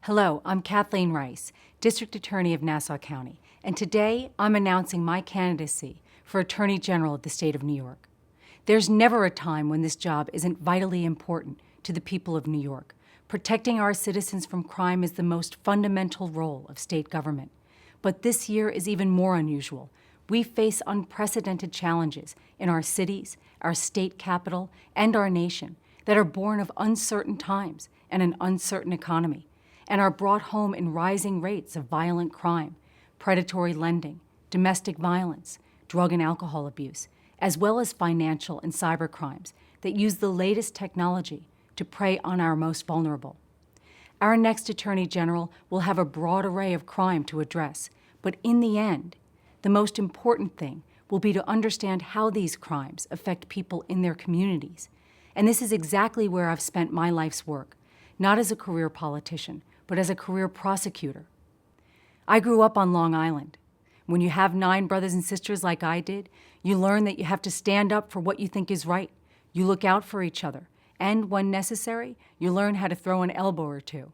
Hello, I'm Kathleen Rice, District Attorney of Nassau County, and today I'm announcing my candidacy for Attorney General of the state of New York. There's never a time when this job isn't vitally important to the people of New York. Protecting our citizens from crime is the most fundamental role of state government. But this year is even more unusual. We face unprecedented challenges in our cities, our state capital, and our nation that are born of uncertain times and an uncertain economy, and are brought home in rising rates of violent crime, predatory lending, domestic violence, drug and alcohol abuse, as well as financial and cyber crimes that use the latest technology to prey on our most vulnerable. Our next Attorney General will have a broad array of crime to address, but in the end, the most important thing will be to understand how these crimes affect people in their communities. And this is exactly where I've spent my life's work, not as a career politician, but as a career prosecutor. I grew up on Long Island. When you have 9 brothers and sisters like I did, you learn that you have to stand up for what you think is right. You look out for each other, and when necessary, you learn how to throw an elbow or two.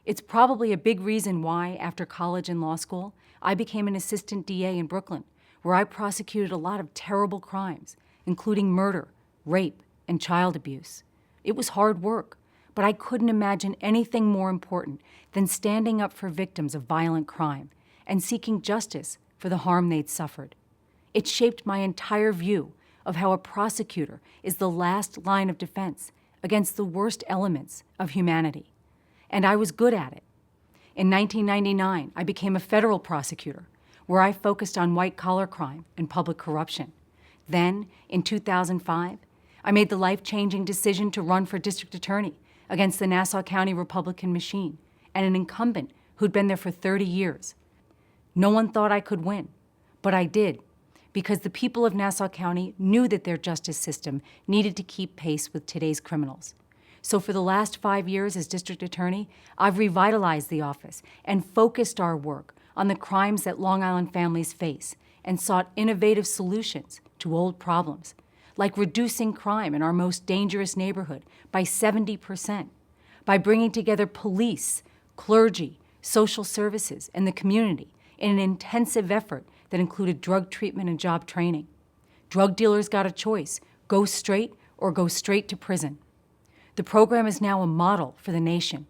It's probably a big reason why, after college and law school, I became an assistant DA in Brooklyn, where I prosecuted a lot of terrible crimes, including murder, rape, and child abuse. It was hard work, but I couldn't imagine anything more important than standing up for victims of violent crime and seeking justice for the harm they'd suffered. It shaped my entire view of how a prosecutor is the last line of defense against the worst elements of humanity. And I was good at it. In 1999, I became a federal prosecutor, where I focused on white-collar crime and public corruption. Then, in 2005, I made the life-changing decision to run for district attorney against the Nassau County Republican machine and an incumbent who'd been there for 30 years. No one thought I could win, but I did, because the people of Nassau County knew that their justice system needed to keep pace with today's criminals. So for the last 5 years as district attorney, I've revitalized the office and focused our work on the crimes that Long Island families face and sought innovative solutions to old problems, like reducing crime in our most dangerous neighborhood by 70%, by bringing together police, clergy, social services, and the community in an intensive effort that included drug treatment and job training. Drug dealers got a choice: go straight or go straight to prison. The program is now a model for the nation.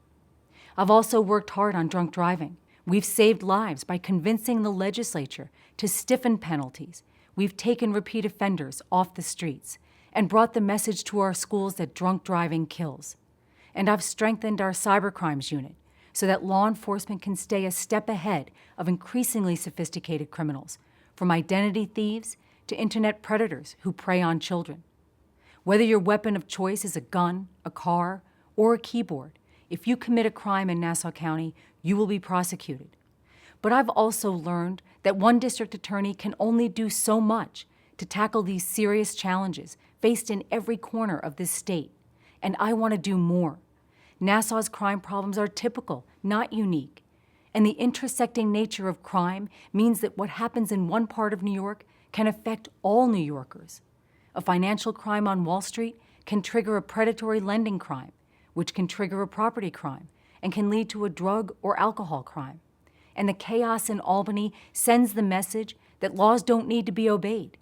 I've also worked hard on drunk driving. We've saved lives by convincing the legislature to stiffen penalties. We've taken repeat offenders off the streets and brought the message to our schools that drunk driving kills. And I've strengthened our cybercrimes unit so that law enforcement can stay a step ahead of increasingly sophisticated criminals, from identity thieves to internet predators who prey on children. Whether your weapon of choice is a gun, a car, or a keyboard, if you commit a crime in Nassau County, you will be prosecuted. But I've also learned that one district attorney can only do so much to tackle these serious challenges faced in every corner of this state, and I want to do more. Nassau's crime problems are typical, not unique, and the intersecting nature of crime means that what happens in one part of New York can affect all New Yorkers. A financial crime on Wall Street can trigger a predatory lending crime, which can trigger a property crime and can lead to a drug or alcohol crime. And the chaos in Albany sends the message that laws don't need to be obeyed.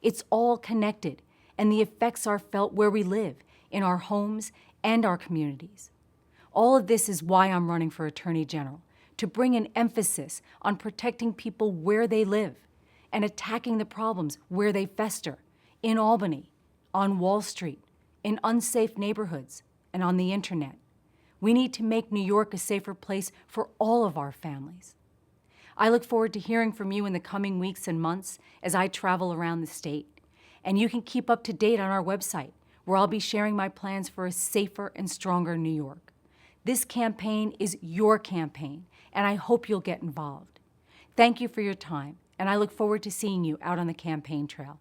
It's all connected, and the effects are felt where we live, in our homes and our communities. All of this is why I'm running for Attorney General, to bring an emphasis on protecting people where they live and attacking the problems where they fester, in Albany, on Wall Street, in unsafe neighborhoods, and on the internet. We need to make New York a safer place for all of our families. I look forward to hearing from you in the coming weeks and months as I travel around the state. And you can keep up to date on our website, where I'll be sharing my plans for a safer and stronger New York. This campaign is your campaign, and I hope you'll get involved. Thank you for your time, and I look forward to seeing you out on the campaign trail.